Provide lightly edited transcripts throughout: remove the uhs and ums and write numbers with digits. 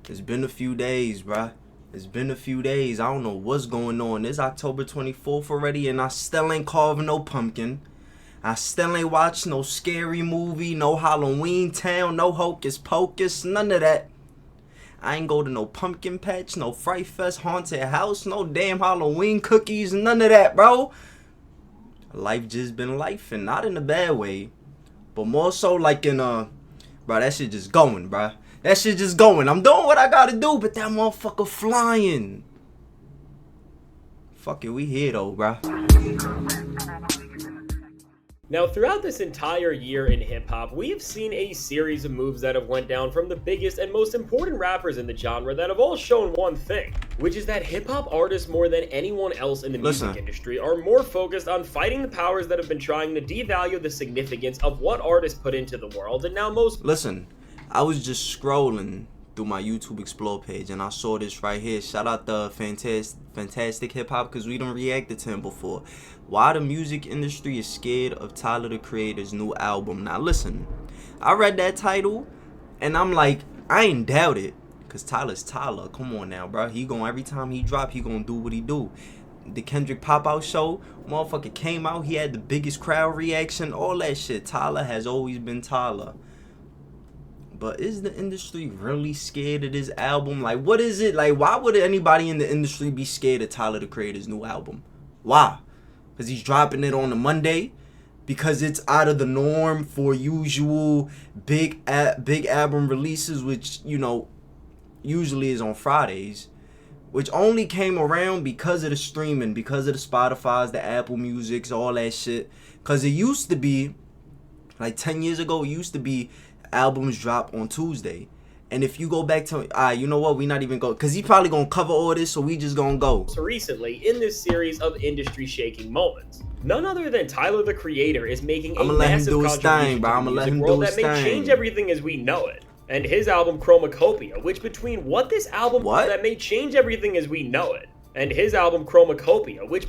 It's been a few days, bruh. It's been a few days. I don't know what's going on. It's October 24th already, and I still ain't carving no pumpkin. I still ain't watched no scary movie, no Halloween Town, no Hocus Pocus, none of that. I ain't go to no pumpkin patch, no Fright Fest, haunted house, no damn Halloween cookies, none of that, bro. Life just been life, and not in a bad way, but more so like in bro, that shit just going, bro. That shit just going. I'm doing what I gotta do, but that motherfucker flying. Fuck it, we here though, bro. Now, throughout this entire year in hip-hop, we have seen a series of moves that have went down from the biggest and most important rappers in the genre that have all shown one thing, which is that hip-hop artists more than anyone else in the music industry are more focused on fighting the powers that have been trying to devalue the significance of what artists put into the world, and now most... Listen, I was just scrolling through my YouTube Explore page and I saw this right here. Shout out the fantastic hip hop, because we done reacted to him before. Why the music industry is scared of Tyler the Creator's new album. Now listen, I read that title and I'm like, I ain't doubt it, because Tyler's Tyler. Come on now, bro. He gon' every time he drop, he gonna do what he do. The Kendrick Pop-Out show, motherfucker came out, he had the biggest crowd reaction, all that shit. Tyler has always been Tyler. But is the industry really scared of this album? Like, what is it? Like, why would anybody in the industry be scared of Tyler the Creator's new album? Why? Because he's dropping it on a Monday? Because it's out of the norm for usual big album releases, which, you know, usually is on Fridays, which only came around because of the streaming, because of the Spotify's, the Apple Musics, all that shit. Because it used to be, like 10 years ago, it used to be albums drop on Tuesday. And if you go back to, you know what, we not even go, because he probably gonna cover all this, so we just gonna go. So recently, in this series of industry-shaking moments, none other than Tyler the Creator is making a massive contribution to the music world that may change everything as we know it. And his album Chromacopia, which between what this album that may change everything as we know it, and his album Chromacopia, which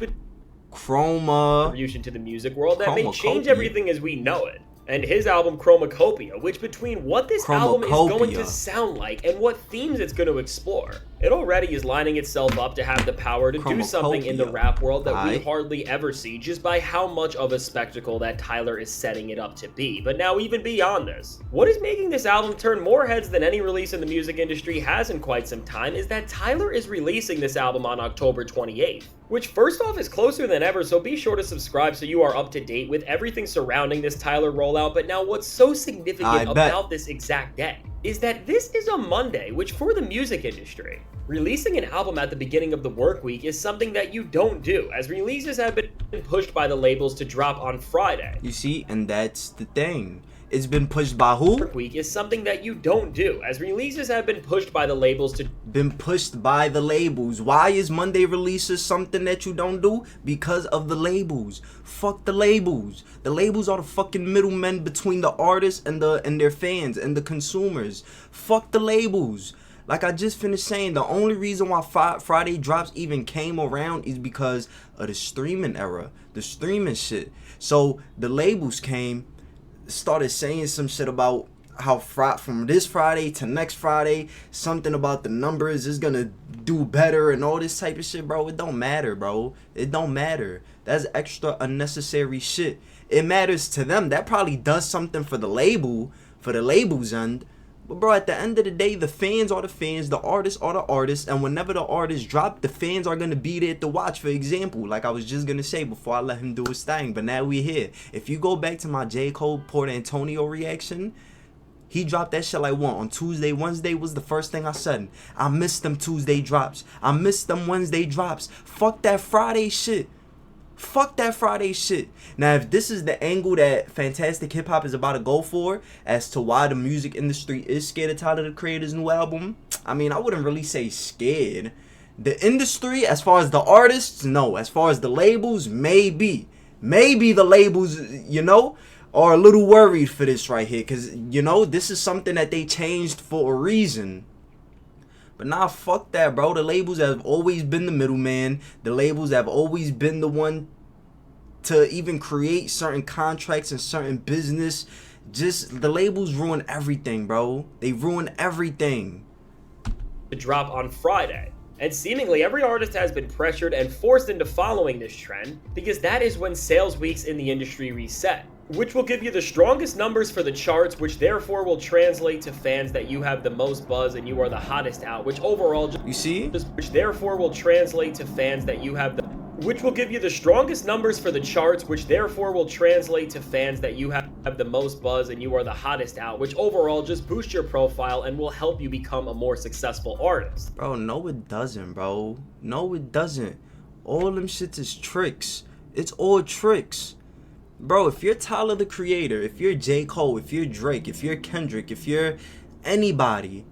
contribution to the music world that may change everything as we know it. And his album Chromacopia, which between what this album is going to sound like and what themes it's going to explore, it already is lining itself up to have the power to do something in the rap world that we hardly ever see, just by how much of a spectacle that Tyler is setting it up to be. But now even beyond this, what is making this album turn more heads than any release in the music industry has in quite some time is that Tyler is releasing this album on October 28th. Which first off is closer than ever, so be sure to subscribe so you are up to date with everything surrounding this Tyler rollout. But now what's so significant about this exact day is that this is a Monday, which for the music industry, releasing an album at the beginning of the work week is something that you don't do, as releases have been pushed by the labels to drop on Friday. You see, and that's the thing. It's been pushed by who? Work week is something that you don't do, as releases have been pushed by the labels to... Been pushed by the labels. Why is Monday releases something that you don't do? Because of the labels. Fuck the labels. The labels are the fucking middlemen between the artists and their fans and the consumers. Fuck the labels. Like I just finished saying, the only reason why Friday drops even came around is because of the streaming era. The streaming shit. So the labels came, started saying some shit about how from this Friday to next Friday, something about the numbers is gonna do better and all this type of shit, bro. It don't matter, bro. It don't matter. That's extra unnecessary shit. It matters to them. That probably does something for the label, for the label's end. But bro, at the end of the day, the fans are the fans, the artists are the artists, and whenever the artists drop, the fans are gonna be there to watch. For example, like I was just gonna say before I let him do his thing, but now we're here. If you go back to my J. Cole Port Antonio reaction, he dropped that shit like what, on Tuesday? Wednesday was the first thing I said. I missed them Tuesday drops. I missed them Wednesday drops. Fuck that Friday shit. Fuck that Friday shit. Now, if this is the angle that Fantastic Hip Hop is about to go for as to why the music industry is scared of Tyler the Creator's new album, I mean, I wouldn't really say scared. The industry, as far as the artists, no. As far as the labels, maybe. Maybe the labels, you know, are a little worried for this right here. Because, you know, this is something that they changed for a reason. But nah, fuck that, bro. The labels have always been the middleman. The labels have always been the one to even create certain contracts and certain business. Just, the labels ruin everything, bro. They ruin everything. to drop on Friday. And seemingly every artist has been pressured and forced into following this trend because that is when sales weeks in the industry reset, which will give you the strongest numbers for the charts, which therefore will translate to fans that you have the most buzz and you are the hottest out, which overall you see, which therefore will translate to fans that you have the which will give you the strongest numbers for the charts, which therefore will translate to fans that you have the most buzz and you are the hottest out, which overall just boosts your profile and will help you become a more successful artist. Bro, no it doesn't, bro. No it doesn't. All them shits is tricks. It's all tricks. Bro, if you're Tyler the Creator, if you're J. Cole, if you're Drake, if you're Kendrick, if you're anybody,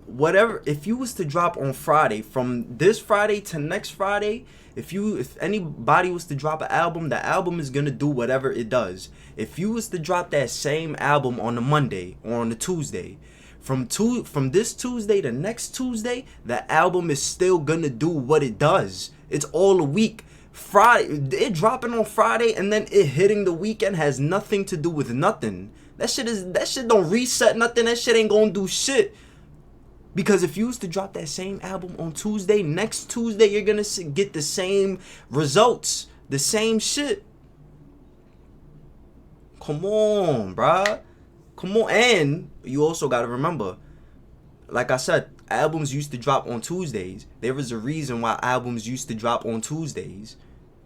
whatever, if you was to drop on Friday, from this Friday to next Friday, if anybody was to drop an album, the album is gonna do whatever it does. If you was to drop that same album on a Monday or on a Tuesday, from this Tuesday to next Tuesday, the album is still gonna do what it does. It's all a week. Friday, it dropping on Friday and then it hitting the weekend has nothing to do with nothing. That shit don't reset nothing. That shit ain't gonna do shit. Because if you was to drop that same album on Tuesday, next Tuesday you're gonna get the same results, the same shit. Come on, bruh. Come on. And you also gotta remember, like I said, albums used to drop on Tuesdays. There was a reason why albums used to drop on Tuesdays.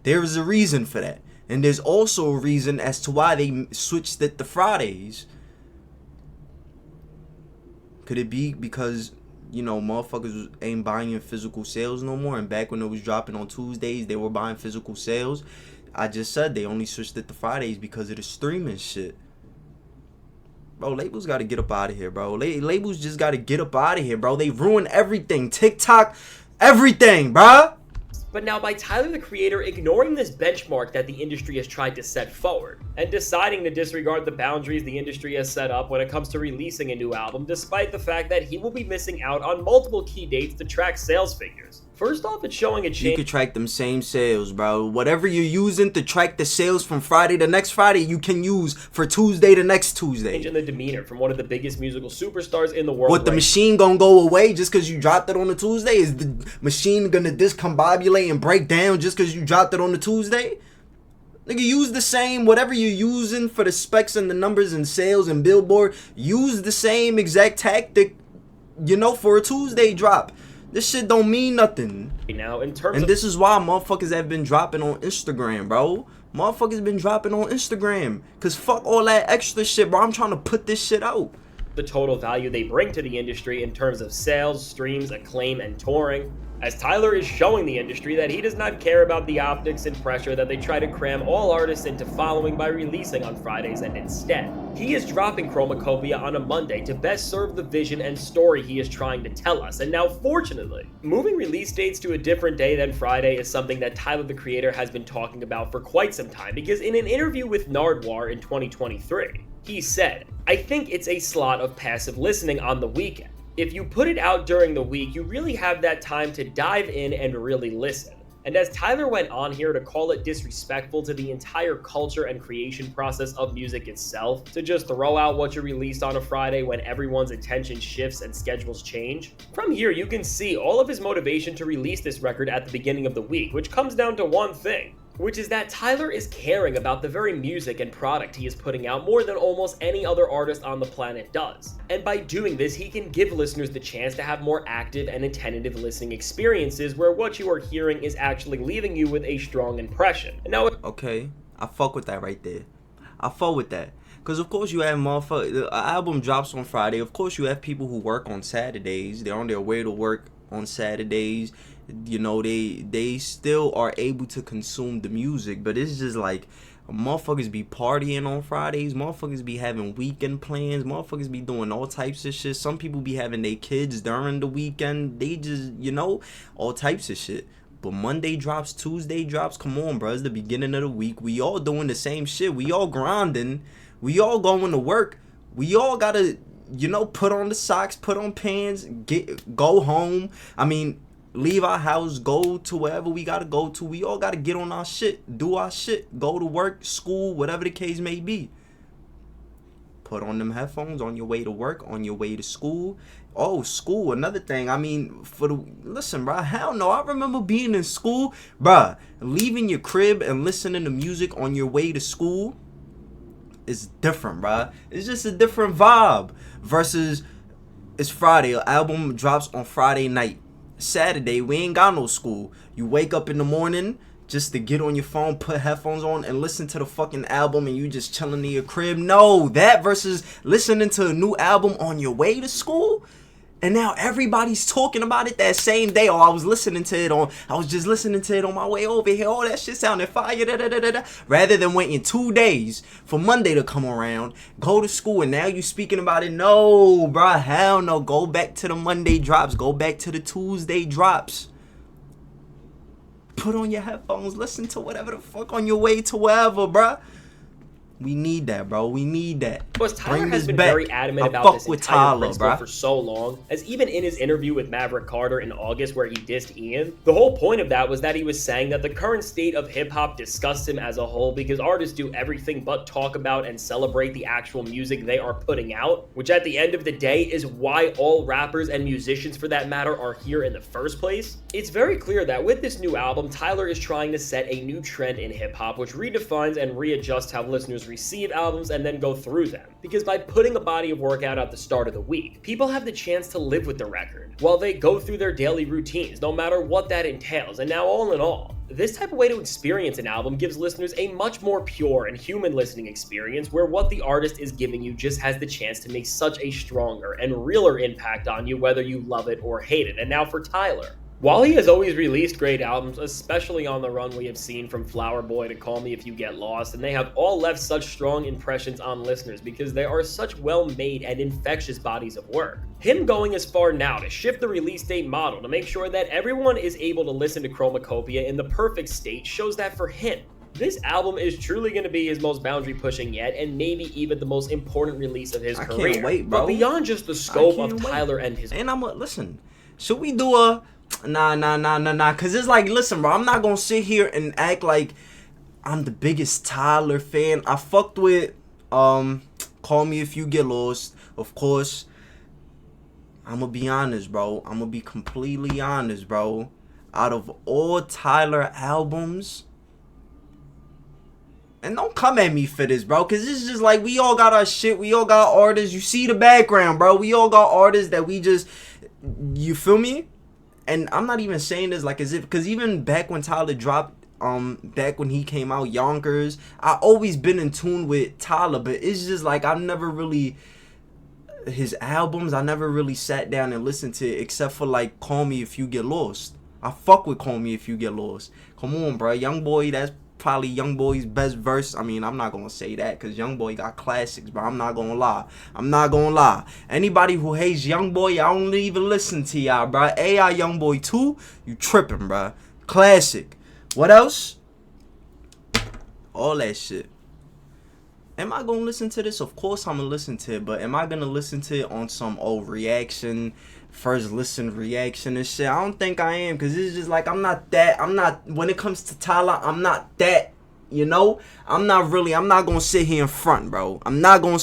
There is a reason for that. And there's also a reason as to why they switched it to Fridays. Could it be because, you know, motherfuckers ain't buying in physical sales no more, and back when it was dropping on Tuesdays, they were buying physical sales? I just said they only switched it to Fridays because of the streaming shit. Bro, labels got to get up out of here, bro. Labels just got to get up out of here, bro. They ruin everything. TikTok, everything, bro. But now by Tyler the Creator ignoring this benchmark that the industry has tried to set forward, and deciding to disregard the boundaries the industry has set up when it comes to releasing a new album, despite the fact that he will be missing out on multiple key dates to track sales figures. First off, it's showing a change. You could track them same sales, bro. Whatever you're using to track the sales from Friday to next Friday, you can use for Tuesday to next Tuesday. Change in the demeanor from one of the biggest musical superstars in the world. What, the machine gonna go away just because you dropped it on a Tuesday? Is the machine gonna discombobulate and break down just because you dropped it on a Tuesday? Nigga, use the same, whatever you're using for the specs and the numbers and sales and Billboard, use the same exact tactic, you know, for a Tuesday drop. This shit don't mean nothing. Now, in terms and this is why motherfuckers have been dropping on Instagram, bro. Motherfuckers been dropping on Instagram. Cause fuck all that extra shit, bro. I'm trying to put this shit out. The total value they bring to the industry in terms of sales, streams, acclaim, and touring, as Tyler is showing the industry that he does not care about the optics and pressure that they try to cram all artists into following by releasing on Fridays, and instead, he is dropping Chromacopia on a Monday to best serve the vision and story he is trying to tell us. And now, fortunately, moving release dates to a different day than Friday is something that Tyler the Creator has been talking about for quite some time, because in an interview with Nardwuar in 2023, he said, "I think it's a slot of passive listening on the weekend. If you put it out during the week, you really have that time to dive in and really listen." And as Tyler went on here to call it disrespectful to the entire culture and creation process of music itself, to just throw out what you released on a Friday when everyone's attention shifts and schedules change, from here you can see all of his motivation to release this record at the beginning of the week, which comes down to one thing, which is that Tyler is caring about the very music and product he is putting out more than almost any other artist on the planet does. And by doing this, he can give listeners the chance to have more active and attentive listening experiences where what you are hearing is actually leaving you with a strong impression. And now, okay, I fuck with that right there. I fuck with that. Because of course you have motherfuckers, the album drops on Friday. Of course you have people who work on Saturdays. They're on their way to work on Saturdays. You know, they still are able to consume the music, but it's just like motherfuckers be partying on Fridays, motherfuckers be having weekend plans, motherfuckers be doing all types of shit. Some people be having their kids during the weekend. They just, you know, all types of shit. But Monday drops, Tuesday drops. Come on, bro, it's the beginning of the week. We all doing the same shit. We all grinding. We all going to work. We all gotta, you know, put on the socks, put on pants, go home. I mean, leave our house, go to wherever we gotta go to. We all gotta get on our shit, do our shit, go to work, school, whatever the case may be. Put on them headphones on your way to work, on your way to school, Oh, school, another thing. I mean, listen, bro, hell no. I remember being in school, bro, leaving your crib and listening to music on your way to school is different, bro. It's just a different vibe versus it's Friday. An album drops on Friday night. Saturday, we ain't got no school. You wake up in the morning just to get on your phone, put headphones on, and listen to the fucking album, and you just chilling in your crib. No, that versus listening to a new album on your way to school, and now everybody's talking about it that same day. Oh, I was just listening to it on my way over here. Oh, that shit sounded fire. Da, da, da, da, da. Rather than waiting 2 days for Monday to come around, go to school, and now you speaking about it. No, bruh, hell no. Go back to the Monday drops. Go back to the Tuesday drops. Put on your headphones, listen to whatever the fuck on your way to wherever, bruh. We need that, bro. We need that. Plus, Tyler has been very adamant about this entire principle for so long, as even in his interview with Maverick Carter in August where he dissed Ian, the whole point of that was that he was saying that the current state of hip-hop disgusts him as a whole because artists do everything but talk about and celebrate the actual music they are putting out, which at the end of the day is why all rappers and musicians for that matter are here in the first place. It's very clear that with this new album, Tyler is trying to set a new trend in hip-hop which redefines and readjusts how listeners receive albums and then go through them. Because by putting a body of work out at the start of the week, people have the chance to live with the record while they go through their daily routines, no matter what that entails. And now, all in all, this type of way to experience an album gives listeners a much more pure and human listening experience where what the artist is giving you just has the chance to make such a stronger and realer impact on you whether you love it or hate it. And now for Tyler. While he has always released great albums, especially on the run we have seen from Flower Boy to Call Me If You Get Lost, and they have all left such strong impressions on listeners because they are such well-made and infectious bodies of work. Him going as far now to shift the release date model to make sure that everyone is able to listen to Chromacopia in the perfect state shows that for him, this album is truly going to be his most boundary-pushing yet, and maybe even the most important release of his career. Can't wait, bro. But beyond just the scope of Tyler and his... And listen, should we do a... Nah, cause it's like, listen, bro, I'm not gonna sit here and act like I'm the biggest Tyler fan. I fucked with Call Me If You Get Lost. Of course, I'm gonna be honest, bro. I'm gonna be completely honest, bro. Out of all Tyler albums, and don't come at me for this, bro, cause it's just like we all got our shit. We all got artists. You see the background, bro. We all got artists that we just, you feel me? And I'm not even saying this like as if, because even back when Tyler dropped, back when he came out, Yonkers, I always been in tune with Tyler, but it's just like I've never really, his albums, I never really sat down and listened to it, except for like Call Me If You Get Lost. I fuck with Call Me If You Get Lost. Come on, bro. Young Boy, that's probably Young Boy's best verse. I mean, I'm not gonna say that because Young Boy got classics, bro. I'm not gonna lie. Anybody who hates Young Boy, I don't even listen to y'all, bro. AI Young Boy 2, you tripping, bro. Classic. What else? All that shit. Am I gonna listen to this? Of course I'm gonna listen to it, but am I gonna listen to it on some old reaction, first listen reaction and shit? I don't think I am, because it's just like I'm not, when it comes to Tyler, I'm not that, you know? I'm not gonna sit here in front, bro. I'm not gonna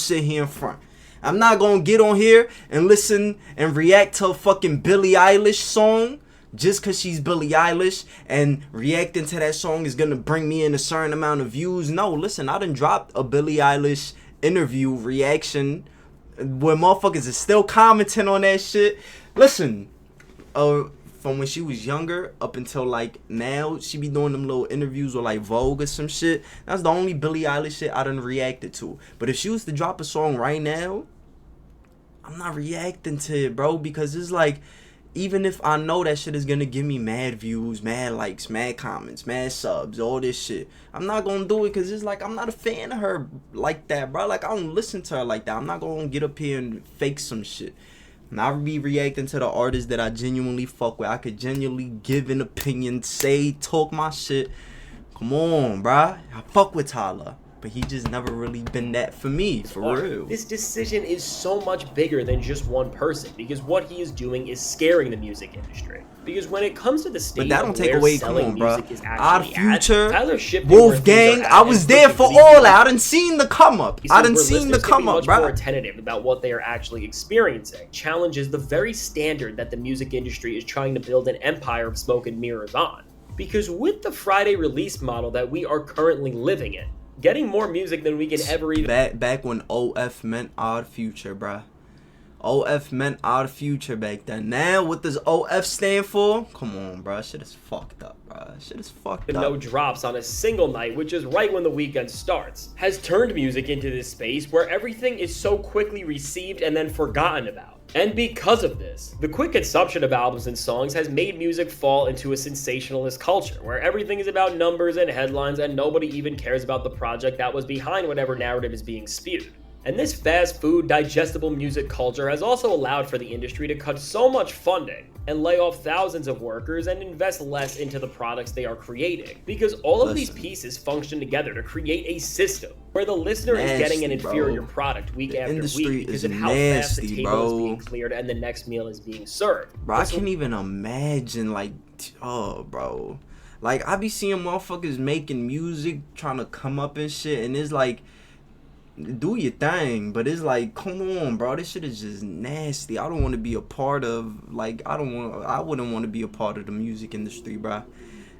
get on here and listen and react to a fucking Billie Eilish song just because she's Billie Eilish, and reacting to that song is gonna bring me in a certain amount of views. No, listen, I done dropped a Billie Eilish interview reaction where motherfuckers is still commenting on that shit. Listen, from when she was younger up until like now, she be doing them little interviews with like Vogue or some shit. That's the only Billie Eilish shit I done reacted to. But if she was to drop a song right now, I'm not reacting to it, bro, because it's like, even if I know that shit is gonna give me mad views, mad likes, mad comments, mad subs, all this shit, I'm not gonna do it because it's like I'm not a fan of her like that, bro. Like, I don't listen to her like that. I'm not gonna get up here and fake some shit. And I be reacting to the artists that I genuinely fuck with. I could genuinely give an opinion, say, talk my shit. Come on, bro. I fuck with Tyler. but he just never really been that for me, for real. This decision is so much bigger than just one person, because what he is doing is scaring the music industry. Because when it comes to the state but that don't of take where away, selling music is actually Future, Tyler shifted Wolfgang, I was there for all that. I done seen the come up. I done seen the come up, bro. More attentive about what they are actually experiencing challenges the very standard that the music industry is trying to build an empire of smoke and mirrors on. Because with the Friday release model that we are currently living in, getting more music than we can ever even... Back when OF meant Odd Future, bruh. OF meant Odd Future back then. Now, what does OF stand for? Come on, bruh. Shit is fucked up, bruh. Shit is fucked up. No drops on a single night, which is right when the weekend starts, has turned music into this space where everything is so quickly received and then forgotten about. And because of this, the quick consumption of albums and songs has made music fall into a sensationalist culture, where everything is about numbers and headlines and nobody even cares about the project that was behind whatever narrative is being spewed. And this fast food, digestible music culture has also allowed for the industry to cut so much funding and lay off thousands of workers and invest less into the products they are creating. Because all of these pieces function together to create a system where the listener is getting an inferior product week after week because of how fast the table is being cleared and the next meal is being served. Bro, I can't even imagine, like, oh, bro. Like, I be seeing motherfuckers making music, trying to come up and shit, and it's like, do your thing, but it's like, come on, bro, this shit is just nasty. I don't want to be a part of, like, I wouldn't want to be a part of the music industry, bro,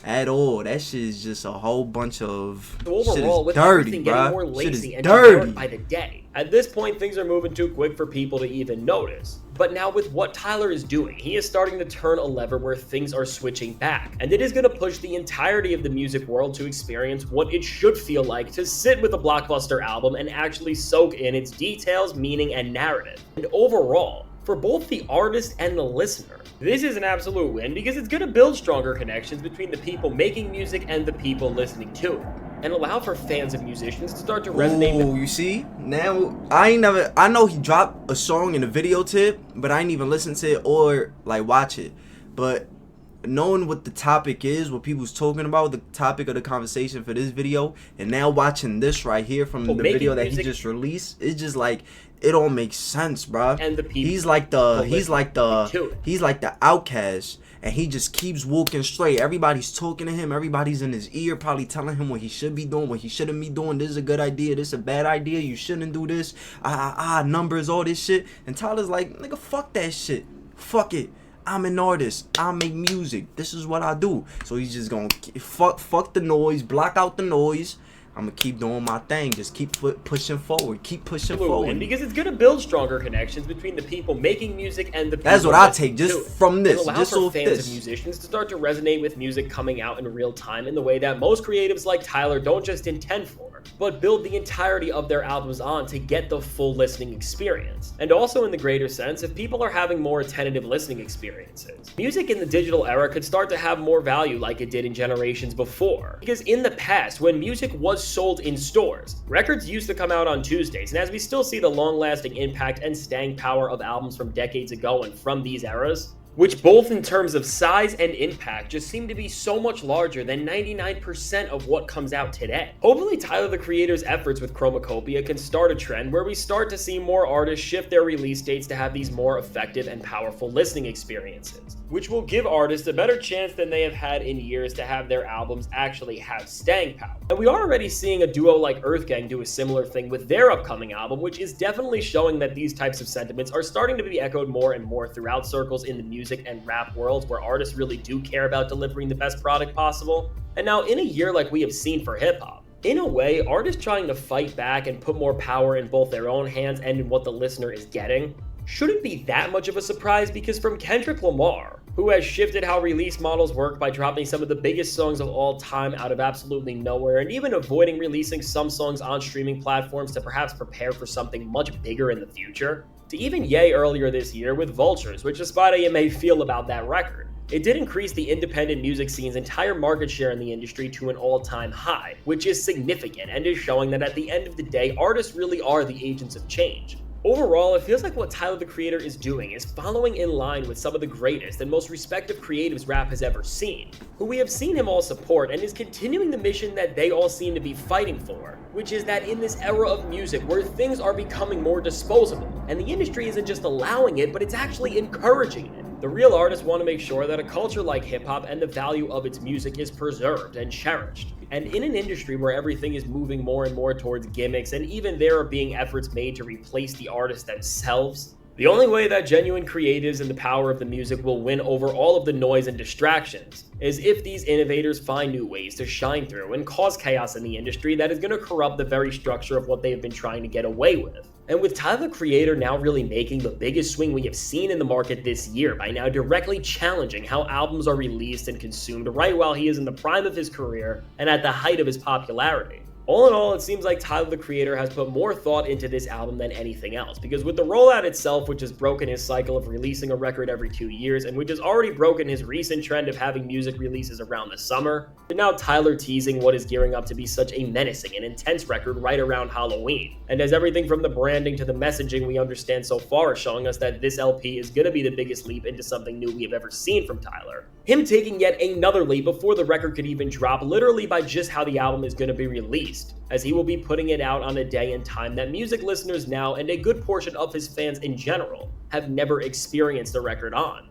at all. That shit is just a whole bunch of overall, with dirty, everything bro. Getting more lazy and dirty by the day. At this point, things are moving too quick for people to even notice. But now with what Tyler is doing, he is starting to turn a lever where things are switching back. And it is going to push the entirety of the music world to experience what it should feel like to sit with a blockbuster album and actually soak in its details, meaning, and narrative. And overall, for both the artist and the listener, this is an absolute win because it's going to build stronger connections between the people making music and the people listening to it, and allow for fans of musicians to start to resonate with... you see? Now, I know he dropped a song in a video tip, but I ain't even listen to it or, like, watch it. But knowing what the topic is, what people's talking about, the topic of the conversation for this video, and now watching this right here from the video that he just released, it's just like, it all makes sense, bro. And the people, he's like the outcast, and he just keeps walking straight. Everybody's talking to him, everybody's in his ear, probably telling him what he should be doing, what he shouldn't be doing. This is a good idea, this is a bad idea, you shouldn't do this, numbers, all this shit. And Tyler's like, nigga, fuck that shit, fuck it, I'm an artist, I make music, this is what I do. So he's just gonna fuck the noise, block out the noise. I'm gonna keep doing my thing, just keep pushing forward, keep pushing forward. And because it's gonna build stronger connections between the people making music and the people. That's what I take just from this, just for fans of musicians to start to resonate with music coming out in real time in the way that most creatives like Tyler don't just intend for, but build the entirety of their albums on to get the full listening experience. And also in the greater sense, if people are having more attentive listening experiences, music in the digital era could start to have more value like it did in generations before. Because in the past, when music was sold in stores, records used to come out on Tuesdays, and as we still see the long-lasting impact and staying power of albums from decades ago and from these eras, which both in terms of size and impact just seem to be so much larger than 99% of what comes out today. Hopefully Tyler the Creator's efforts with Chromacopia can start a trend where we start to see more artists shift their release dates to have these more effective and powerful listening experiences, which will give artists a better chance than they have had in years to have their albums actually have staying power. And we are already seeing a duo like EarthGang do a similar thing with their upcoming album, which is definitely showing that these types of sentiments are starting to be echoed more and more throughout circles in the music and rap worlds where artists really do care about delivering the best product possible. And now in a year like we have seen for hip-hop, in a way, artists trying to fight back and put more power in both their own hands and in what the listener is getting shouldn't be that much of a surprise, because from Kendrick Lamar, who has shifted how release models work by dropping some of the biggest songs of all time out of absolutely nowhere, and even avoiding releasing some songs on streaming platforms to perhaps prepare for something much bigger in the future, to even Ye earlier this year with Vultures, which despite how you may feel about that record, it did increase the independent music scene's entire market share in the industry to an all-time high, which is significant and is showing that at the end of the day, artists really are the agents of change. Overall, it feels like what Tyler the Creator is doing is following in line with some of the greatest and most respected creatives rap has ever seen, who we have seen him all support, and is continuing the mission that they all seem to be fighting for, which is that in this era of music where things are becoming more disposable, and the industry isn't just allowing it, but it's actually encouraging it. The real artists want to make sure that a culture like hip-hop and the value of its music is preserved and cherished. And in an industry where everything is moving more and more towards gimmicks, and even there are being efforts made to replace the artists themselves, the only way that genuine creatives and the power of the music will win over all of the noise and distractions is if these innovators find new ways to shine through and cause chaos in the industry that is going to corrupt the very structure of what they have been trying to get away with. And with Tyler the Creator now really making the biggest swing we have seen in the market this year by now directly challenging how albums are released and consumed right while he is in the prime of his career and at the height of his popularity. All in all, it seems like Tyler the Creator has put more thought into this album than anything else, because with the rollout itself, which has broken his cycle of releasing a record every 2 years, and which has already broken his recent trend of having music releases around the summer, and now Tyler teasing what is gearing up to be such a menacing and intense record right around Halloween. And as everything from the branding to the messaging we understand so far is showing us that this LP is going to be the biggest leap into something new we have ever seen from Tyler. Him taking yet another leap before the record could even drop, literally by just how the album is going to be released, as he will be putting it out on a day and time that music listeners now, and a good portion of his fans in general, have never experienced a record on.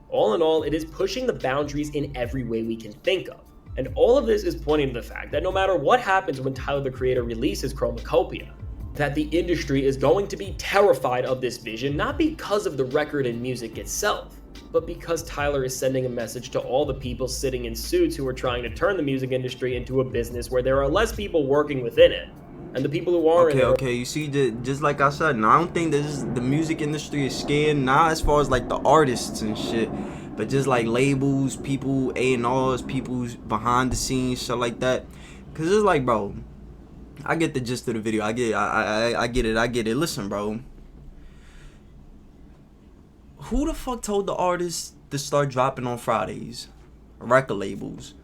All in all, it is pushing the boundaries in every way we can think of. And all of this is pointing to the fact that no matter what happens when Tyler the Creator releases Chromacopia, that the industry is going to be terrified of this vision, not because of the record and music itself, but because Tyler is sending a message to all the people sitting in suits who are trying to turn the music industry into a business where there are less people working within it, and the people who are okay, you see, just like I said, now I don't think the music industry is scared, not as far as like the artists and shit, but just like labels, people, A&Rs, people behind the scenes, shit like that. Cause it's like, bro, I get the gist of the video. I get it. Listen, bro. Who the fuck told the artists to start dropping on Fridays? Record labels.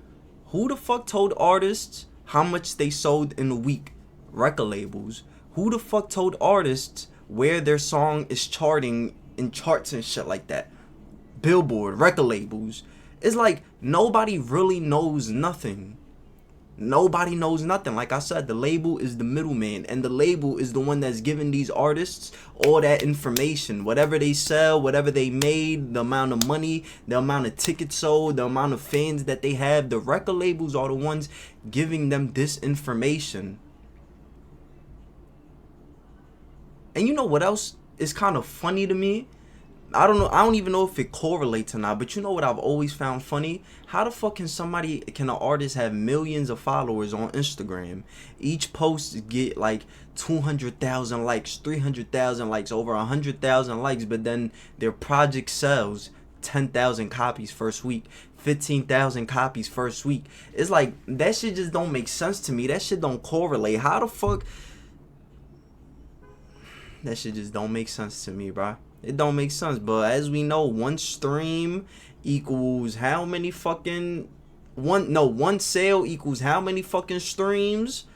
Who the fuck told artists how much they sold in a week? Record labels. Who the fuck told artists where their song is charting in charts and shit like that? Billboard, record labels. It's like nobody really knows nothing. Nobody knows nothing. Like I said, the label is the middleman, and the label is the one that's giving these artists all that information. Whatever they sell, whatever they made, the amount of money, the amount of tickets sold, the amount of fans that they have, the record labels are the ones giving them this information. And you know what else is kind of funny to me? I don't even know if it correlates or not, but you know what I've always found funny? How the fuck can an artist have millions of followers on Instagram? Each post get like 200,000 likes, 300,000 likes, over 100,000 likes, but then their project sells 10,000 copies first week, 15,000 copies first week. It's like, that shit just don't make sense to me. That shit don't correlate. How the fuck? That shit just don't make sense to me, bro. It don't make sense. But as we know, one stream equals how many fucking one sale equals how many fucking streams?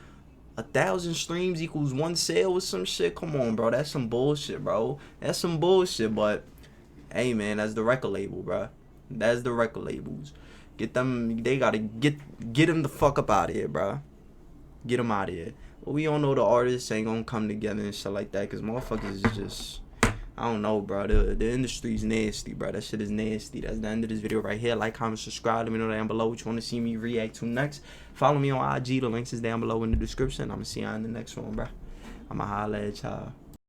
1,000 streams equals one sale or some shit. Come on, bro. That's some bullshit, bro. That's some bullshit. But hey, man, that's the record label, bro. That's the record labels. Get them. They gotta get them the fuck up out of here, bro. Get them out of here. But we all know the artists ain't gonna come together and shit like that, cause motherfuckers is just, I don't know, bro. The industry's nasty, bro. That shit is nasty. That's the end of this video right here. Like, comment, subscribe. Let me know down below what you want to see me react to next. Follow me on IG. The links is down below in the description. I'm going to see y'all in the next one, bro. I'm going to holla at y'all.